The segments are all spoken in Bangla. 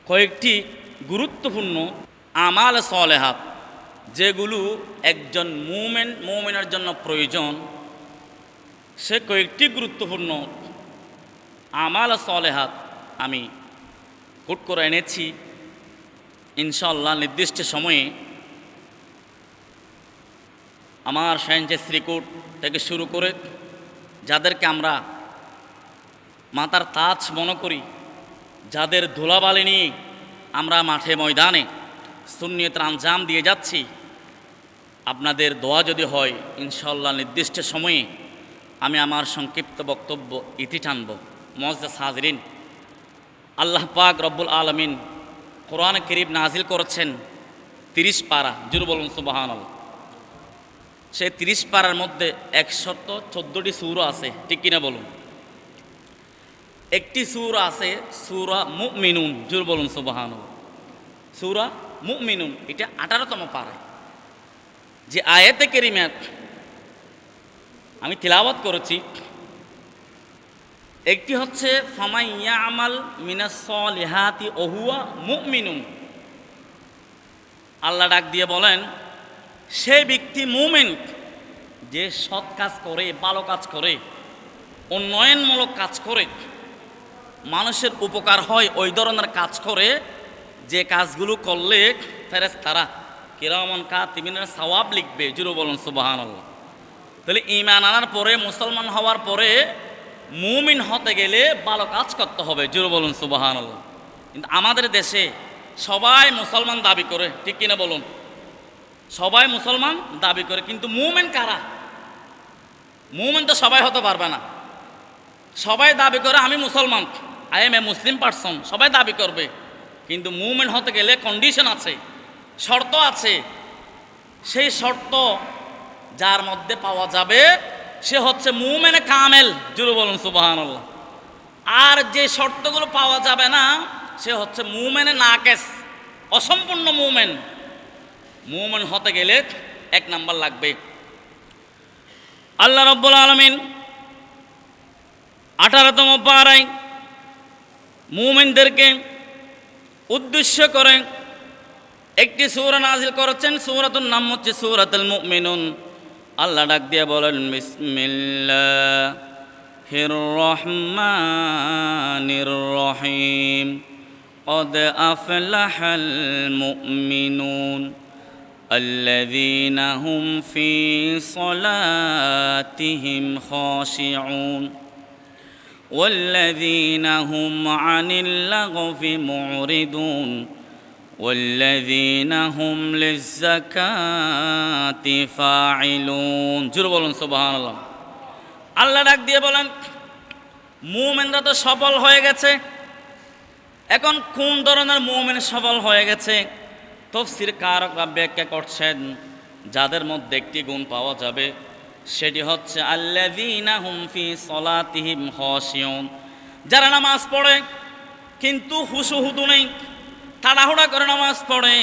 কয়েকটি গুরুত্বপূর্ণ আমাল সলেহাত যেগুলো একজন মুমিনের জন্য প্রয়োজন, সে কয়েকটি গুরুত্বপূর্ণ আমাল সলেহাত আমি কোট করে এনেছি। ইনশাআল্লাহ নির্দিষ্ট সময়ে আমার সায়েন্সের শ্রীকোট থেকে শুরু করে যাদেরকে আমরা মাতার তাজ মনে করি, যাদের ধুলাবালি নিয়ে আমরা মাঠে ময়দানে সুন্নিয়তের আঞ্জাম দিয়ে যাচ্ছি, আপনাদের দোয়া যদি হয় ইনশাআল্লাহ নির্দিষ্ট সময়ে আমি আমার সংক্ষিপ্ত বক্তব্য ইতি টানব। মুআজ্জাজ হাজিরিন, আল্লাহ পাক রব্বুল আলামিন কোরআন কারীম নাজিল করেছেন 30 পারা, জোরে বলুন সুবহানাল্লাহ। সেই 30 পারার মধ্যে 114টি সূরা আছে, ঠিক কিনা বলুন। একটি সূরা আছে সূরা মুমিনুন, জোরে বলুন সুবহানাল্লাহ। সূরা মুমিনুন এটা 18তম পারা। যে আয়াতে কারিমা আমি তিলাওয়াত করেছি, একটি হচ্ছে ফামান ইয়ামাল মিনাস সলিহাতি ওয়া হুয়া মুমিনুন। আল্লাহ ডাক দিয়ে বলেন, সে ব্যক্তি মুমিন যে সৎ কাজ করে, ভালো কাজ করে, উন্নয়নমূলক কাজ করে, মানুষের উপকার হয় ওই ধরনের কাজ করে, যে কাজগুলো করলে ফেরেশতারা কিরামান কাতিবিনের সওয়াব লিখবে। জোরে বলুন সুবহানাল্লাহ। তাহলে ঈমান আনার পরে, মুসলমান হওয়ার পরে মুমিন হতে গেলে ভালো কাজ করতে হবে। জোরে বলুন সুবহানাল্লাহ। কিন্তু আমাদের দেশে সবাই মুসলমান দাবি করে, ঠিক কিনা বলুন। সবাই মুসলমান দাবি করে, কিন্তু মুমিন কারা? মুমিন তো সবাই হতে পারবে না। সবাই দাবি করে আমি মুসলমান, I M A Muslim person, সবাই দাবি করবে, কিন্তু মুমিন হতে গেলে কন্ডিশন আছে, শর্ত আছে। সেই শর্ত যার মধ্যে পাওয়া যাবে সে হচ্ছে মুমিনে কামেল। জোরে বলুন সুবহানাল্লাহ। আর যে শর্তগুলো পাওয়া যাবে না সে হচ্ছে মুমিনে নাকেস, অসম্পূর্ণ মুমিন। মুমিন হতে গেলে 1 নাম্বার লাগবে। আল্লাহ রাব্বুল আলামিন 18তম পারায় মুমিনদেরকে উদ্দেশ্য করে একটি সূরা নাজিল করেছেন। সূরাতুর নাম হচ্ছে সূরাতুল মুমিনুন। আল্লাহ ডাক দিয়ে বলেন, বিসমিল্লাহির রহমানির রহিম قد أفلح المؤمنون الذين هم في صلاتهم خاشعون والذين هم عن اللغو معرضون والذين هم للزكاة فاعلون। জোরে বলুন সুবহানাল্লাহ। আল্লাহ ডাক দিয়ে বলেন, মুমিনরা তো সফল হয়ে গেছে। এখন কোন ধরনের মুমিন সফল হয়ে গেছে? তাফসীর কারকরা ব্যাখ্যা করছেন, যাদের মধ্যে একটি গুণ পাওয়া যাবে সেটি হচ্ছে আল্লাযীনা হুম ফি সলাতিহিম খাশিউন। যারা নামাজ পড়ে কিন্তু হুশুহুদু নেই, তাড়াহুড়া করে নামাজ পড়ে,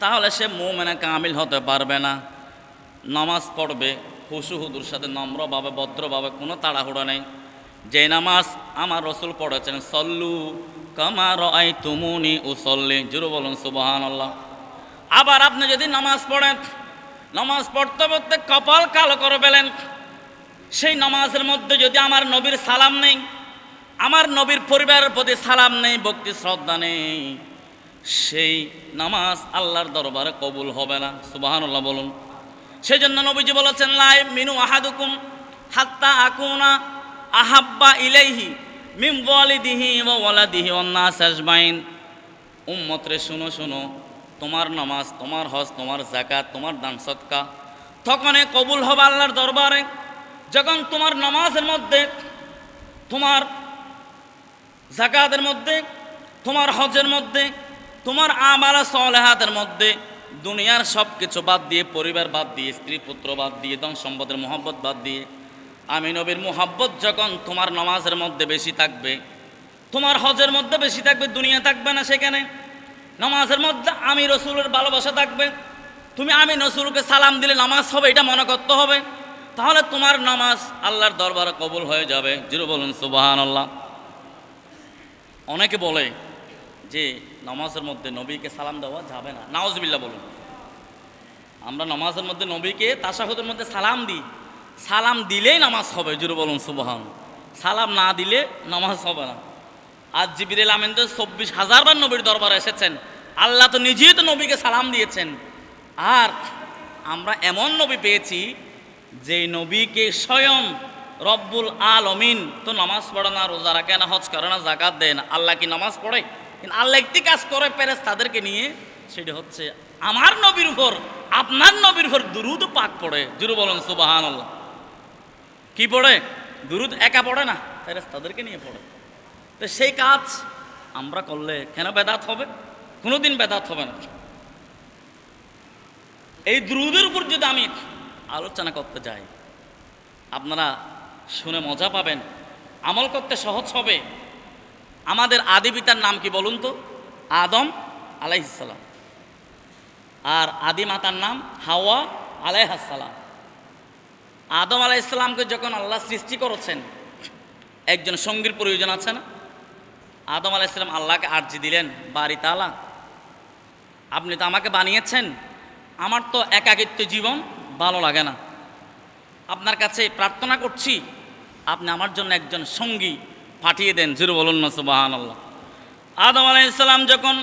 তাহলে সে মুমিনে কামিল হতে পারবে না। নামাজ পড়বে হুশুহুদুর সাথে, নম্রভাবে, ভদ্রভাবে, কোনো তাড়াহুড়া নেই। যে নামাজ আমার রাসূল পড়েছেন, সল্লু কামা রাআইতুমুনি উসাল্লি। জোরে বলুন সুবহানাল্লাহ। আবার আপনি যদি নামাজ পড়েন, নামাজ পড়তে পড়তে কপাল কালো করে ফেলেন, সেই নামাজের মধ্যে যদি আমার নবীর সালাম নেই, আমার নবীর পরিবারের প্রতি সালাম নেই, ভক্তি শ্রদ্ধা নেই, সেই নামাজ আল্লাহর দরবারে কবুল হবে না। সুবহানাল্লাহ বলুন। সেই জন্য নবীজি বলেছেন, লা মিনু আহাদুকুম হাত্তা আকুনা আহাব্বা ইলাইহি মিন ওয়ালিদিহি ওয়া ওয়ালাদিহি ওয়ান নাস আজমাইন। উম্মতরে শুনো শুনো, তোমার নামাজ, তোমার হজ, তোমার যাকাত, তোমার দান সদকা তখনই কবুল হবে আল্লাহর দরবারে যখন তোমার নামাজের মধ্যে, তোমার যাকাতের মধ্যে, তোমার হজের মধ্যে, তোমার আমাল সালেহাতের মধ্যে দুনিয়ার সব কিছু বাদ দিয়ে, পরিবার বাদ দিয়ে, স্ত্রী পুত্র বাদ দিয়ে, ধন সম্পদের মহব্বত বাদ দিয়ে, আমি নবীর মহব্বত যখন তোমার নামাজের মধ্যে বেশি থাকবে, তোমার হজের মধ্যে বেশি থাকবে, দুনিয়া থাকবে না সেখানে, নামাজের মধ্যে আমি রসুলের ভালোবাসা থাকবে, তুমি আমি রসুলকে সালাম দিলে নামাজ হবে এটা মনে করতে হবে, তাহলে তোমার নামাজ আল্লাহর দরবারে কবুল হয়ে যাবে। জোরে বলুন সুবহানাল্লাহ। অনেকে বলে যে নামাজের মধ্যে নবীকে সালাম দেওয়া যাবে না। নাউজুবিল্লাহ বলুন। আমরা নামাজের মধ্যে নবীকে তাশাহুদের মধ্যে সালাম দিই, সালাম দিলেই নামাজ হবে। জুড়ে বলুন সুবহান। সালাম না দিলে নামাজ হবে না। আজ জিবরিল আমিন তো 24,000 বার নবীর দরবারে এসেছেন, আল্লাহ তো নিজেই তো নবীকে সালাম দিয়েছেন। আর আমরা এমন নবী পেয়েছি যে নবীকে স্বয়ং রব্বুল আলামিন তো নামাজ পড়ে না, রোজা রাখে না, হজ করে না, যাকাত দেয় না। আল্লাহ কি নামাজ পড়ে? কিন্তু আল্লাহ একটি কাজ করে তাদেরকে নিয়ে, সেটা হচ্ছে আমার নবীর উপর, আপনার নবীর উপর দুরূদ পাক পড়ে। জুরু বলুন সুবহানাল্লাহ। কি পড়ে? দুরূদ একা পড়ে না, তাদেরকে নিয়ে পড়ে। তো সেই কাজ আমরা করলে কেন বেদাত হবে? কোনোদিন বেদাত হবে না। এই দুরূদের উপর যদি আমি আলোচনা করতে যাই, আপনারা শুনে মজা পাবেন, আমল করতে সহজ হবে। আমাদের আদি পিতার নাম কি বলুন তো? আদম আলাইহিস সালাম। আর আদি মাতার নাম হাওয়া আলাইহাস সালাম। আদম আলাইহিস সালামকে যখন আল্লাহ সৃষ্টি করেছেন, একজন সঙ্গীর প্রয়োজন আছে না? আদম আলাইহিস সালাম আল্লাহকে আরজি দিলেন, বাড়ি তাআলা, আপনি তো আমাকে বানিয়েছেন, আমার তো একাকিত্ব জীবন ভালো লাগে না, আপনার কাছে প্রার্থনা করছি আপনি আমার জন্য একজন সঙ্গী পাঠিয়ে দেন। জুরু বলুন না সুবহানাল্লাহ। আদম আলাইহিস সালাম যখন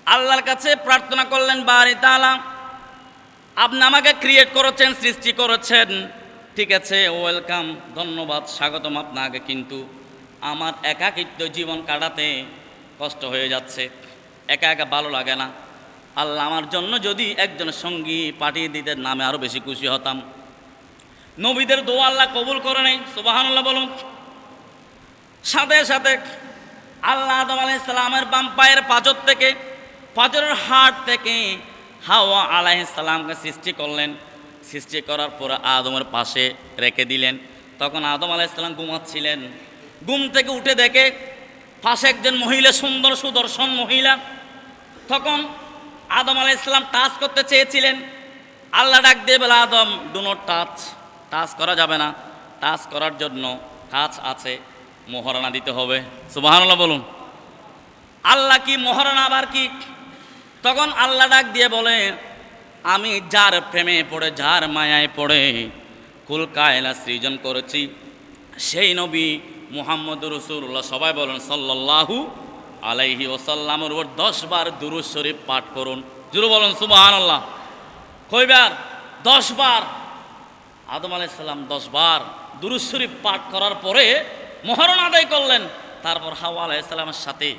আল্লাহর কাছে প্রার্থনা করলেন, বাড়ি তাআলা, আপনি আমাকে ক্রিয়েট করেছেন, সৃষ্টি করেছেন, ঠিক আছে, ওয়েলকাম, ধন্যবাদ, স্বাগতম আপনাকে, কিন্তু আমার একাকিত্ব জীবন কাটাতে কষ্ট হয়ে যাচ্ছে, একা একা ভালো লাগে না। আল্লাহ আমার জন্য যদি একজন সঙ্গী পাঠিয়ে দিতেন, নামে আরও বেশি খুশি হতাম। নবীদের দোয়া আল্লাহ কবুল করে নেই। সুবহানাল্লাহ বলুন। সাথে সাথে আল্লাহ আদম আলাইহিস সালামের বাম পায়ের পাঁজর থেকে, পাঁজরের হাড় থেকে হাওয়া আলাইহিস সালামকে সৃষ্টি করলেন। সৃষ্টি করার পর আদমের পাশে রেখে দিলেন। তখন আদম আলাইহিস সালাম ঘুমাচ্ছিলেন। ঘুম থেকে উঠে দেখে পাশে একজন মহিলা, সুন্দর সুদর্শন মহিলা। তখন আদম আলাইহিস সালাম টাচ করতে চেয়েছিলেন। আল্লাহ ডাক দিয়ে বলে, আদম, ডু নট টাচ, টাচ করা যাবে না, টাচ করার জন্য কাজ আছে, মোহরানা দিতে হবে। সুবহানাল্লাহ বলুন। আল্লাহ কি মোহরানা আবার কি? তখন আল্লাহ ডাক দিয়ে বলে, আমি যার প্রেমে পড়ে, যার মায়ায় পড়ে কুল কায়না সৃজন করেছি, সেই নবী মুহাম্মদুর রাসূলুল্লাহ, সবাই বলুন সাল্লাল্লাহু আলাইহি ওয়াসাল্লামের উপর 10 বার দুরূদ শরীফ পাঠ করুন। জুরু বলুন সুবহানাল্লাহ। কয়বার? 10 বার। আদম আলাইহিস সালাম 10 বার দুরূদ শরীফ পাঠ করার পরে মোহরণ আদায় করলেন। তারপর হাওয়া আলাইহিস সালামের সাথে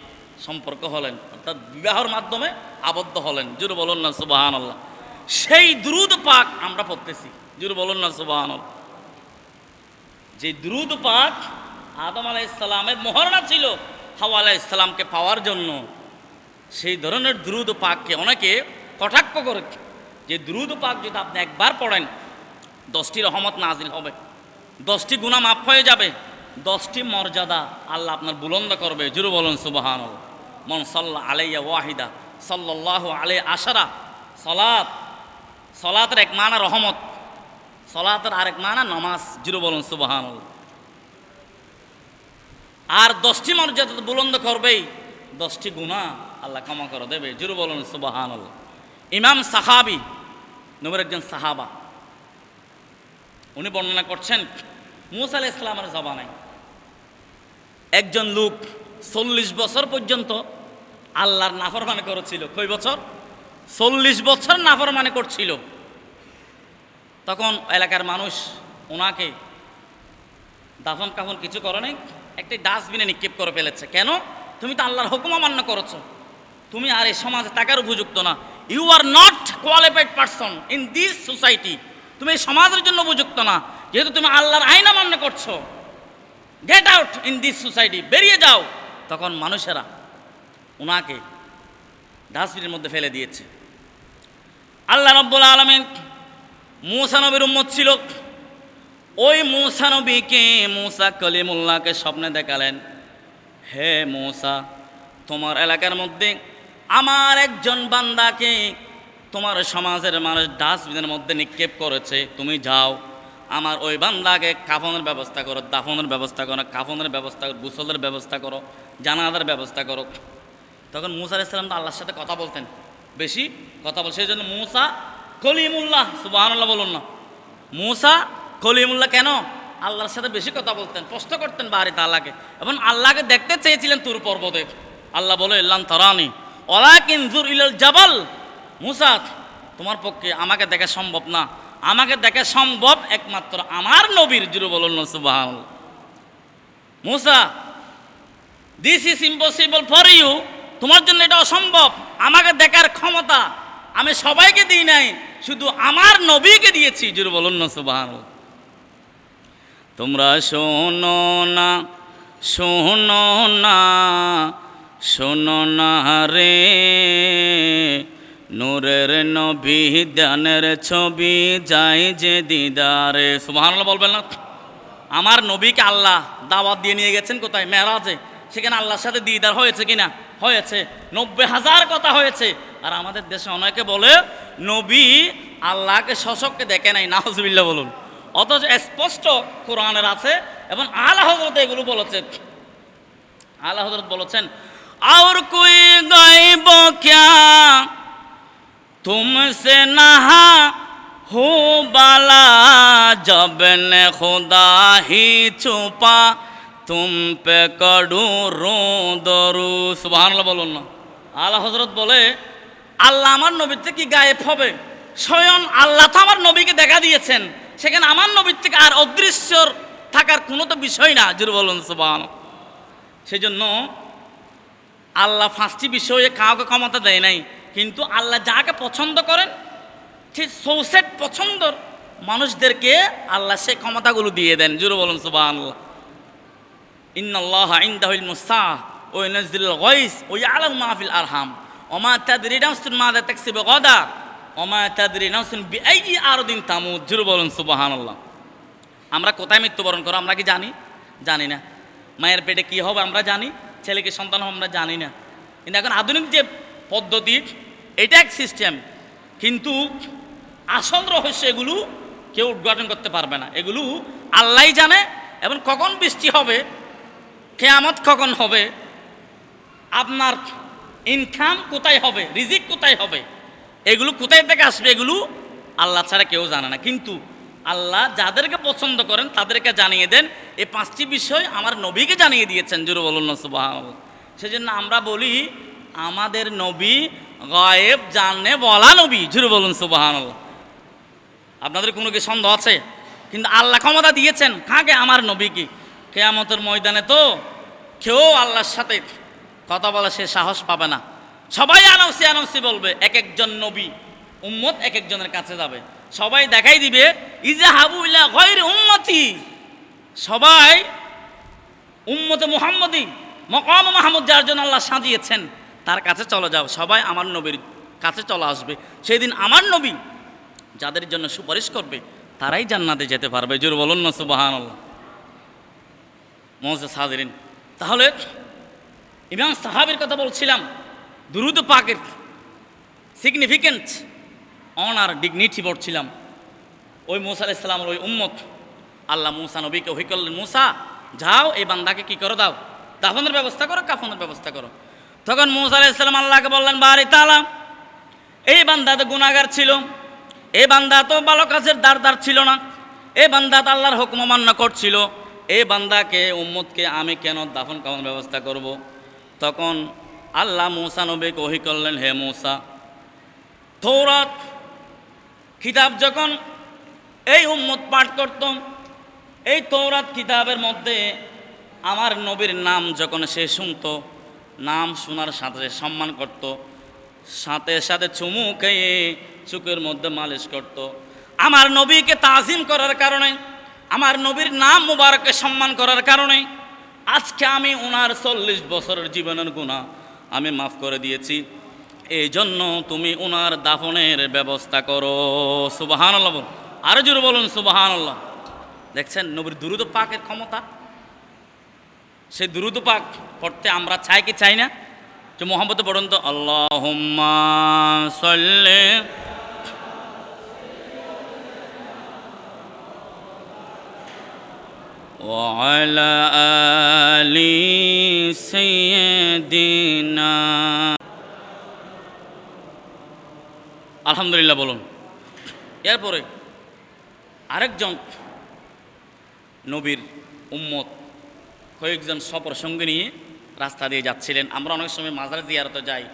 সম্পর্ক হলেন, অর্থাৎ বিবাহের মাধ্যমে আবদ্ধ হলেন। জুরু বলুন না সুবহানাল্লাহ। সেই দুরূদ পাক আমরা পড়তেছি। জুরু বলুন না সুবহানাল্লাহ। যে দুরূদ পাক আদম আলাইহিস সালামের মোহরণা ছিল হাওয়া আলাইহিস সালামকে পাওয়ার জন্য, সেই ধরনের দুরূদ পাককে অনেকে কটাক্ষ করে যে দুরূদ পাক যদি আপনি একবার পড়েন 10টি রহমত নাজিল হবে, 10টি গুনাহ মাফ হয়ে যাবে, 10টি মর্যাদা আল্লাহ আপনার বুলন্দ করবে। জুরু বলুন সুবহানাল্লাহ। মান সাল্লা আলাইয়া ওয়াহিদা সাল্লাল্লাহু আলাইহি আশারা। সলাতের এক মানা রহমত, সলাতের আরেক মানা নামাজ। জুরু বলুন সুবহানাল্লাহ। আর 10টি মর্যাদা বুলন্দ করবেই, 10টি গুনাহ আল্লাহ ক্ষমা করে দেবে। জুরু বলুন সুবহানাল্লাহ। ইমাম সাহাবী, নবীর একজন সাহাবা, উনি বর্ণনা করছেন, মূসা আলাইহিস সালামের জমানায় একজন লোক 40 বছর পর্যন্ত আল্লাহর নাফরমানি করেছিল। কয় বছর? 40 বছর নাফরমানি করছিল। তখন এলাকার মানুষ ওনাকে দাফন কাফন কিছু করে নাই, একটি ডাস্টবিনে নিক্ষেপ করে ফেলেছে। কেন? তুমি তো আল্লাহর হুকুম অমান্য করেছো, তুমি আর এই সমাজে থাকার উপযুক্ত না। You are not qualified person in this society. তুমি এই সমাজের জন্য উপযুক্ত না, যেহেতু তুমি আল্লাহর আইন অমান্য করছো। Get out in this society, বেরিয়ে যাও। তখন মানুষেরা ওনাকে ডাস্টবিনের মধ্যে ফেলে দিয়েছে। আল্লাহ রাব্বুল আলামিন মূসা নবীর উম্মত ছিল, ওই মূসা নবীকে, মূসা কলিমুল্লাহকে স্বপ্নে দেখালেন, হে মূসা, তোমার এলাকার মধ্যে আমার একজন বান্দাকে তোমার সমাজের মানুষ ডাস্টবিনের মধ্যে নিক্ষেপ করেছে, তুমি যাও আমার ওই বান্দাকে কাফনের ব্যবস্থা করো, দাফনের ব্যবস্থা করো, কাফনের ব্যবস্থা করো, গোসলের ব্যবস্থা করো, জানাজার ব্যবস্থা করো। তখন মূসা আলাইহিস সালাম তো আল্লাহর সাথে কথা বলতেন, বেশি কথা বল, সেই জন্য মূসা কলিমুল্লাহ, সুবহানাল্লাহ বলুন না। মূসা কলিমুল্লাহ কেন? আল্লাহর সাথে বেশি কথা বলতেন, প্রশ্ন করতেন বাড়ি তাআলাকে, এবং আল্লাহকে দেখতে চেয়েছিলেন তুর পর্বতে। আল্লাহ বলে লান তারানি ওয়ালাকিন যুর ইলাল জাবাল, মূসা তোমার পক্ষে আমাকে দেখা সম্ভব না, আমাকে দেখা সম্ভব একমাত্র আমার নবীর। জুড়ে বলুন না সুবহানাল্লাহ। Musa this is impossible for you, তোমার জন্য এটা অসম্ভব। আমাকে দেখার ক্ষমতা আমি সবাইকে দিই নাই, শুধু আমার নবীকে দিয়েছি। জুড়ে বলুন না সুবহানাল্লাহ। তোমরা শোনো না, শোনো না, শোনো না রে, নূরের নবী ধ্যানের ছবি যায় যে দিদারে। সুবহানাল্লাহ বলবেন না? আমার নবীকে আল্লাহ দাওয়াত দিয়ে নিয়ে গেছেন কোথায়? মেরাজে। সেখানে আল্লাহর সাথে দিদার হয়েছে কিনা? হয়েছে। 90,000 কথা হয়েছে। আর আমাদের দেশে অনেকে বলে নবী আল্লাহকে সশককে দেখে নাই, নাউজুবিল্লাহ বলুন। অথচ স্পষ্ট কোরআনের আছে, এবং আলা হযরত এগুলো বলেছেন। আলা হযরত বলেছেন, আর কোই গায়ব ক্যা तुमसे नहा हो बाला, जब ने खुदा ही छुपा तुम पे कड़ू रो दरू। সুবহানাল্লাহ বলুন না। আলা হযরত বলে আল্লাহ আমার নবীর থেকে কি গায়েব হবে? স্বয়ং আল্লাহ তো আমার নবীকে দেখা দিয়েছেন, সেখানে আমার নবীর থেকে আর অদৃশ্য থাকার কোনো তো বিষয় না। জোরে বলুন সুবহানাল্লাহ। সেই জন্য আল্লাহ 5টি বিষয়ে কাউকে ক্ষমতা দেয় নাই, কিন্তু আল্লাহ যাকে পছন্দ করেন ঠিক সৌসেট পছন্দর মানুষদেরকে আল্লাহ সেই ক্ষমতাগুলো দিয়ে দেন। জোরে বলুন সুবহানাল্লাহ। ইন্নাল্লাহা ইনদাহুল মুসাহ ওয়া ইউনাজ্জিলুল গায়স ওয়া ইয়ালামু মা ফিল আরহাম ওয়া মা তাদরি নাফসুন মাযা তাকসিবু গাদা ওয়া মা তাদরি নাফসুন বিআইয়ি আরদিন তামুত। জোরে বলুন সুবহানাল্লাহ। আমরা কোথায় মৃত্যুবরণ করব আমরা কি জানি? জানি না। মায়ের পেটে কি হবে আমরা জানি, ছেলেকে সন্তান হবে আমরা জানি না। কিন্তু এখন আধুনিক যে পদ্ধতি, এটা এক সিস্টেম, কিন্তু আসল রহস্য এগুলো কেউ উদ্ঘাটন করতে পারবে না। এগুলো আল্লাহই জানে। এবং কখন বৃষ্টি হবে, কিয়ামত কখন হবে, আপনার ইনকাম কোথায় হবে, রিজিক কোথায় হবে, এগুলো কোথায় থেকে আসবে, এগুলো আল্লাহ ছাড়া কেউ জানে না। কিন্তু আল্লাহ যাদেরকে পছন্দ করেন তাদেরকে জানিয়ে দেন। এই 5টি বিষয় আমার নবীকে জানিয়ে দিয়েছেন। জোরে বলুন না সুবহানাল্লাহ। সেজন্য আমরা বলি আমাদের নবী গায়েব জানে বলা নবী। জোরে বলুন সুবহানাল্লাহ। আপনাদের কোনো কি সন্দেহ আছে? কিন্তু আল্লাহ ক্ষমতা দিয়েছেন কাকে? আমার নবীকে। কিয়ামতের ময়দানে তো কেউ আল্লাহর সাথে কথা বলা সে সাহস পাবে না। সবাই আনাউসি আনাউসি বলবে। এক একজন নবী উম্মত এক একজনের কাছে যাবে, সবাই দেখাই দিবে ইজাহাবু ইলা গায়রি উম্মতি, সবাই উম্মতে মুহাম্মদী মকাম মাহমুদ যার জন্য আল্লাহ সাজিয়েছেন তার কাছে চলে যাও। সবাই আমার নবীর কাছে চলে আসবে। সেই দিন আমার নবী যাদের জন্য সুপারিশ করবে তারাই জান্নাতে যেতে পারবে। জোরে বলুন না সুবহানাল্লাহ। মুআজ্জাজ হাজিরিন, তাহলে ইমাম সাহাবীর কথা বলছিলাম, দুরূদ পাকের সিগনিফিকেন্ট অনার ডিগনিটি পড়ছিলাম। ওই মূসা আলাইহিস সালামের ওই উম্মত, আল্লাহ মূসা নবীকে ওহী করলেন, মূসা যাও এই বান্দাকে কি করো, দাও দাফনের ব্যবস্থা করো, কাফনের ব্যবস্থা করো। তখন মূসা আলাইহিস সালাম আল্লাহকে বললেন, বারি তাআলা এই বান্দা তো গুনাহগার ছিল, এই বান্দা তো ভালো কাজের দারদার ছিল না, এই বান্দা তো আল্লাহর হুকুম অমান্য করছিল, এই বান্দাকে উম্মতকে আমি কেন দাফন কাফনের ব্যবস্থা করব। তখন আল্লাহ মূসা নবীকে ওহী করলেন, হে মূসা, তৌরাত কিতাব যখন এই উম্মত পাঠ করত, এই তৌরাত কিতাবের মধ্যে আমার নবীর নাম যখন সে শুনত, নাম শোনার সাথে সম্মান করত, সাথে সাথে চুমু খেয়ে চুকের মধ্যে মালিশ করত। আমার নবীকে তাজিম করার কারণে, আমার নবীর নাম মুবারককে সম্মান করার কারণে আজকে আমি ওনার 40 বছরের জীবনের গুনাহ আমি মাফ করে দিয়েছি। এই জন্য তুমি ওনার দাফনের ব্যবস্থা করো। সুবহানাল্লাহ। আরো জোরে বলুন সুবহানাল্লাহ। দেখছেন নবীর দুরূদ পাকের ক্ষমতা। সেই দুরূদ পাক পড়তে আমরা চাই কি চাই না? যে মুহাম্মদ পড়ুন তো, আল্লাহুম্মা সাল্লি ওয়া আলা আলি سيدنا আলহামদুলিল্লাহ বলুন। এরপরে আরেকজন নবীর উম্মত কয়েকজন সফর সঙ্গে নিয়ে রাস্তা দিয়ে যাচ্ছিলেন। আমরা অনেক সময় মাজার জিয়ারতে যাই।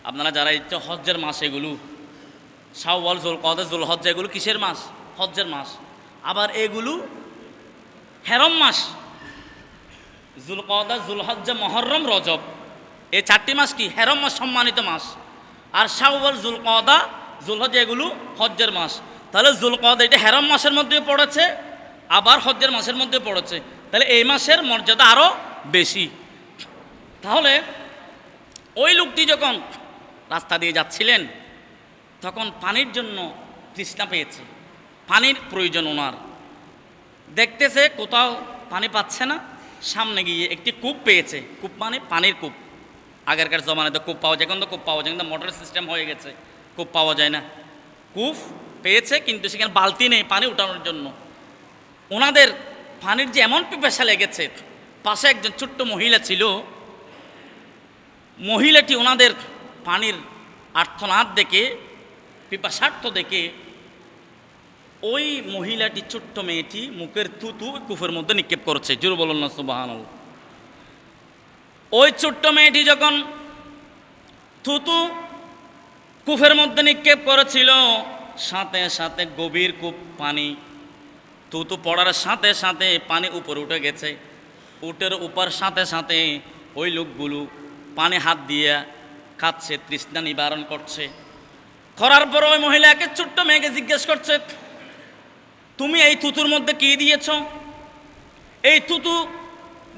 আপনারা যারা ইচ্ছে হজ্জের মাস, এগুলো শাওয়াল, যুলকদা, যুলহজ্জ, এগুলো কিসের মাস? হজ্জের মাস। আবার এগুলো হেরম মাস, যুলকদা, যুলহজ্জা, মুহররম, রজব, এই চারটি মাস কি হেরম মাস, সম্মানিত মাস। আর শাওয়াল, যুলকদা, যুলহজ্জা এগুলো হজ্জের মাস। তাহলে যুলকদা এটা হেরম মাসের মধ্যে পড়েছে, আবার হজ্জের মাসের মধ্যে পড়েছে। তাহলে এই মাসের মর্যাদা আরও বেশি। তাহলে ওই লোকটি যখন রাস্তা দিয়ে যাচ্ছিলেন তখন পানির জন্য তৃষ্ণা পেয়েছে, পানির প্রয়োজন ওনার। দেখতেছে কোথাও পানি পাচ্ছে না, সামনে গিয়ে একটি কূপ পেয়েছে। কূপ মানে পানির কূপ। আগেরকার জমানাতে কূপ পাওয়া যায়, এখন তো কূপ পাওয়া যায়, কিন্তু মোটর সিস্টেম হয়ে গেছে, কূপ পাওয়া যায় না। কূপ পেয়েছে, কিন্তু সেখানে বালতি নেই পানি উঠানোর জন্য। ওনাদের পানির যে এমন পিপাসা লেগেছে, পাশে একজন ছোট্ট মহিলা ছিল। মহিলাটি ওনাদের পানির আর্তনাদ দেখে, পিপাসার্থ দেখে, ওই মহিলাটি, ছোট্ট মেয়েটি মুখের থুতু কূপের মধ্যে নিক্ষেপ করছে। জোরে বলুন না সুবহানাল্লাহ। ওই ছোট্ট মেয়েটি যখন থুতু কূপের মধ্যে নিক্ষেপ করেছিল, সাথে সাথে গভীর কূপ, পানি, থুতু পড়ার সাথে সাথে পানি উপরে উঠে গেছে। উটের উপর সাথে সাথে ওই লোকগুলো পানি হাত দিয়ে খাচ্ছে, তৃষ্ণা নিবারণ করছে। করার পর ওই মহিলাকে, ছোট্ট মেয়েকে জিজ্ঞেস করছে, তুমি এই থুতুর মধ্যে কি দিয়েছ? এই থুতু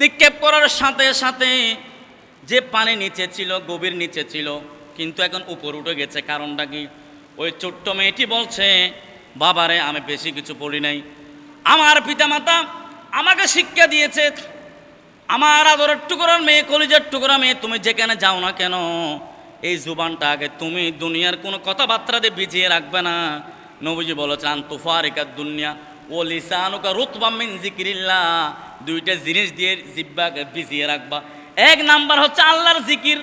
নিক্ষেপ করার সাথে সাথে যে পানি নিচে ছিল, গভীর নিচে ছিল, কিন্তু এখন উপর উঠে গেছে। কারণটা কি? ওই ছোট্ট মেয়েটি বলছে, বাবারে আমি বেশি কিছু পড়ি নাই, আমার পিতামাতা আমাকে শিক্ষা দিয়েছে, আমার আদরের টুকরার মেয়ে, কলিজার টুকরা মেয়ে, তুমি যেখানে যাও না কেন এই জুবানটা আগে তুমি দুনিয়ার কোনো কথাবার্তা দিয়ে ভিজিয়ে রাখবে না। নবীজি বলেছেন, তুফারিকা দুনিয়া ও লিসানুকা রুতবাম মিন যিকরিল্লাহ, দুইটা জিনিস দিয়ে জিহ্বাকে ভিজিয়ে রাখবা। এক নাম্বার হচ্ছে আল্লাহর জিকির,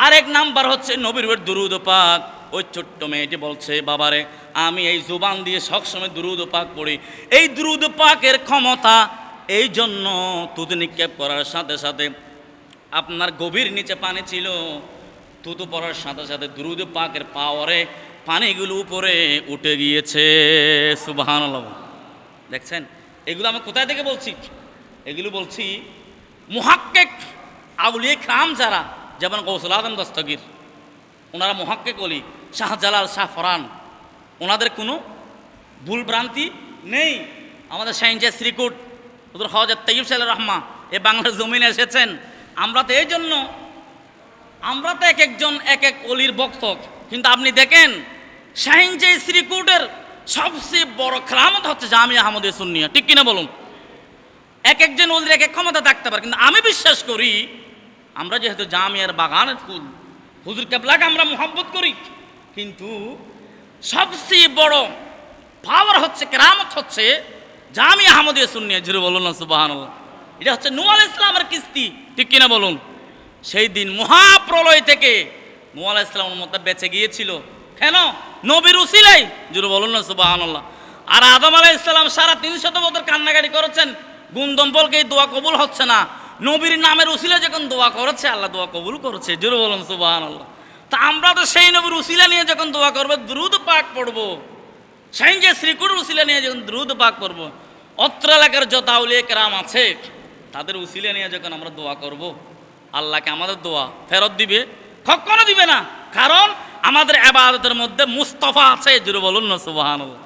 আর এক নাম্বার হচ্ছে নবীর দুরূদ পাক। ওই ছোট্ট মেয়েটি বলছে, বাবারে আমি এই জুবান দিয়ে সবসময় দুরূদ পাক পড়ি। এই দুরূদ পাকের ক্ষমতা এই জন্য থুতু নিক্ষেপ করার সাথে সাথে, আপনার গভীর নিচে পানি ছিল, থুতু পড়ার সাথে সাথে দুরূদ পাকের পাওয়ারে পানিগুলো উপরে উঠে গিয়েছে। সুবহানাল্লাহ। দেখছেন, এগুলো আমি কোথায় থেকে বলছি? এগুলো বলছি মুহাক্কিক আউলিয়া কিরাম যারা, যেমন গৌসুল আজম দস্তগীর, ওনারা মুহাক্কিক ওলি, শাহজালাল, শাহ ফরান, ওনাদের কোনো ভুল ভ্রান্তি নেই। আমাদের শাহিনশাহ শ্রীকুট, হুজুর হযরত তাইয়্যিব সাহেব রহমা এ বাংলার জমিনে এসেছেন। আমরা তো এই জন্য, আমরা তো এক একজন এক এক অলির ভক্ত, কিন্তু আপনি দেখেন শাহিনশাহ শ্রীকুটের সবচেয়ে বড় কেরামত হচ্ছে জামিয়া আহমদিয়া সুন্নিয়া, ঠিক কিনা বলুন? এক একজন অলির এক এক ক্ষমতা থাকতে পারে, কিন্তু আমি বিশ্বাস করি, আমরা যেহেতু জামিয়ার বাগানের ফুল, হুজুর কেবলাকে আমরা মোহাব্বত করি, কিন্তু সবচেয়ে বড় পাওয়ার হচ্ছে, কেরামত হচ্ছে জামিয়া আহমদিয়া সুন্নিয়া। জুড়ে বলুন না সুবহানাল্লাহ। এটা হচ্ছে নূহ আলাইহিস সালামের কিস্তি, ঠিক কিনা বলুন? সেই দিন মহাপ্রলয় থেকে নূহ আলাইহিস সালামের মতো বেঁচে গিয়েছিল কেন? নবীর উসিলাই। জুড়ে বলুন না সুবহানাল্লাহ। আর আদম আলাইহিস সালাম 350 বছর কান্নাকাটি করেছেন, গুণদম্পলকে দোয়া কবুল হচ্ছে না। নবীর নামের উসিলা যখন দোয়া করেছে, আল্লাহ দোয়া কবুল করেছে। জুড়ে বলুন সুবহানাল্লাহ। তা আমরা তো সেই নবীর উসিলা নিয়ে যখন দোয়া করবো, দুরূদ পাক পড়বো, শাহিনশাহ শ্রীকুটের উসিলা নিয়ে যখন দুরূদ পাক পড়বো, অত্র এলাকার যত আউলিয়া কেরাম আছে তাদের উসিলা নিয়ে যখন আমরা দোয়া করব, আল্লাহকে আমাদের দোয়া ফেরত দিবে? কখনো দিবে না। কারণ আমাদের ইবাদতের মধ্যে মুস্তাফা আছে। জুড়ে বলুন না সুবহানাল্লাহ।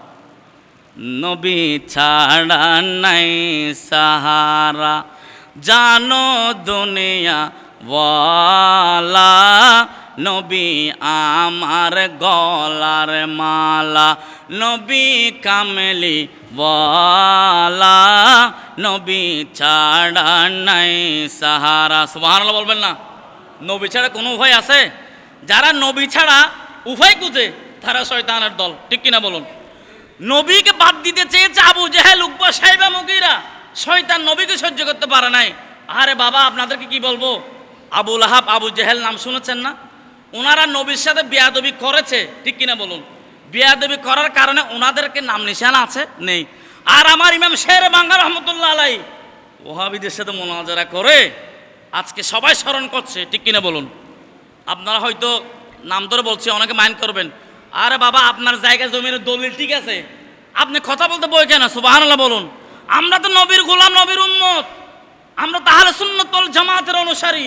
নবী ছাড়া নাই সাহারা, জানো দুনিয়া ওয়ালা, নবী আমার গলার মালা, নবী কামলি ওয়ালা, নবী ছাড়া নাই সাহারা। সুবহানাল্লাহ বলবেন না? নবী ছাড়া কোনো উপায় আছে? যারা নবী ছাড়া উপায় খুঁজে তারা শয়তানের দল, ঠিক কিনা বলুন? নবীকে বাদ দিতে চেয়েছে আবু জেহেল, উকবা, সাইবা, মুগীরা। শয়তান নবীকে সহ্য করতে পারে নাই। আরে বাবা, আপনাদেরকে কি বলবো, আবু লাহাব, আবু জেহেল নাম শুনেছেন না? ওনারা নবীর সাথে বেয়াদবি করেছে, ঠিক কিনা বলুন? বেয়াদবি করার কারণে ওনাদেরকে নাম নিশানা আছে নেই। আর আমার ইমাম শের বাংলা রহমতুল্লাহ আলাই ওহাবিদের সাথে মোনাজারা করে আজকে সবাই স্মরণ করছে, ঠিক কিনা বলুন? আপনারা হয়তো নাম ধরে বলছি, অনেকে মাইন্ড করবেন, আরে বাবা আপনার জায়গা জমির দলিল ঠিক আছে, আপনি কথা বলতে বই কেন? সুবহানাল্লাহ বলুন। আমরা তো নবীর গোলাম, নবীর উম্মত, আমরা তাহলে সুন্নাত ওয়াল জামাতের অনুসারী,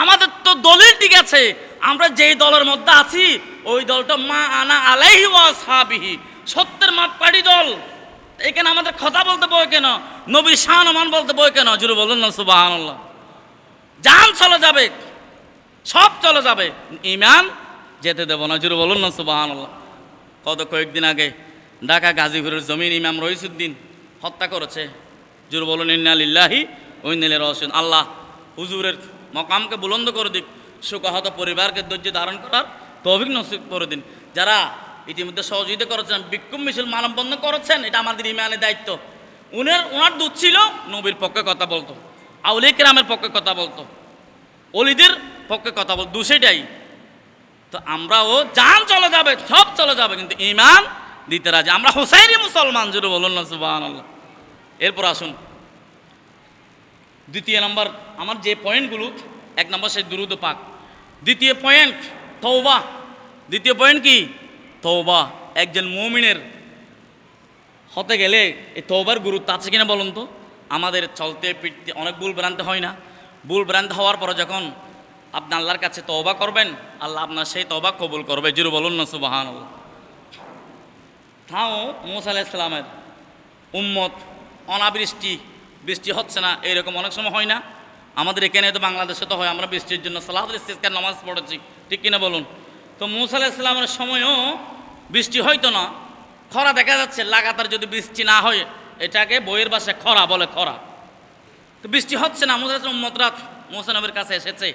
আমাদের তো দলিল ঠিক আছে। আমরা যেই দলের মধ্যে আছি ওই দলটা মা আনা আলাইহি ওয়া আসহাবিহি, সত্যের মাপকাঠি দল। এখানে আমাদের কথা বলতে বই কেন? নবীর শান বলতে বই কেন? জুড়ে বলুন না সুবহানাল্লাহ। জান চলে যাবে, সব চলে যাবে, ঈমান যেতে দেব না। জুড়ে বলুন না সুবহানাল্লাহ। কয়েকদিন আগে ঢাকা গাজীপুরের জমির ইমাম রইসুদ্দিন হত্যা করেছে। জুড়ে বলুন ইন্না লিল্লাহি ওয়া ইন্না ইলাইহি রাজিউন। আল্লাহ হুজুরের মকামকে বুলন্দ করে দিক, শোকাহত পরিবারকে ধৈর্য ধারণ করার তৌফিক নসিব করে দিন। যারা ইতিমধ্যে সহযোগিতা করেছেন, বিক্ষোভ মিছিল মানববন্ধন করেছেন, এটা আমাদের ইমানের দায়িত্ব। ওনার দুধ ছিল নবীর পক্ষে কথা বলতো, আউলিয়া কেরামের পক্ষে কথা বলতো, অলিদের পক্ষে কথা বলতো, দুষেটাই। তো আমরাও জান চলে যাবে, সব চলে যাবে, কিন্তু ইমান দিতে রাজি। আমরা হুসাইনি মুসলমান, জুড়ে বলুন না সুবহানাল্লাহ। এরপর আসুন দ্বিতীয় নম্বর, আমার যে পয়েন্টগুলো, এক নম্বর সেই দুরূদ পাক, দ্বিতীয় পয়েন্ট তওবা। দ্বিতীয় পয়েন্ট কি? তওবা। একজন মুমিনের হতে গেলে এই তওবার গুরুত্ব আছে কিনা বলুন তো? আমাদের চলতে ফিরতে অনেক ভুল ভ্রান্তি হয় না? ভুল ভ্রান্তি হওয়ার পরে যখন আপনি আল্লাহর কাছে তওবা করবেন, আল্লাহ আপনার সেই তওবা কবুল করবে। জুড়ে বলুন না সুবহানাল্লাহ। তাও মুসা আলাইহিস সালামের উম্মত, বৃষ্টি হচ্ছে না, এরকম অনেক সময় হয় না? আমাদের এখানে তো বাংলাদেশে তো হয়, আমরা বৃষ্টির জন্য সালাতুল ইস্তিসকার নামাজ পড়েছি, ঠিক কিনা বলুন? তো মুসা আলাইহিস সালামের সময়ও বৃষ্টি হয়তো না, খরা দেখা যাচ্ছে লাগাতার। যদি বৃষ্টি না হয়, এটাকে বইয়ের ভাষায় খরা বলে, খরা। তো বৃষ্টি হচ্ছে না, মুসা আলাইহিস উম্মতরা মুসা নবীর কাছে এসেছে।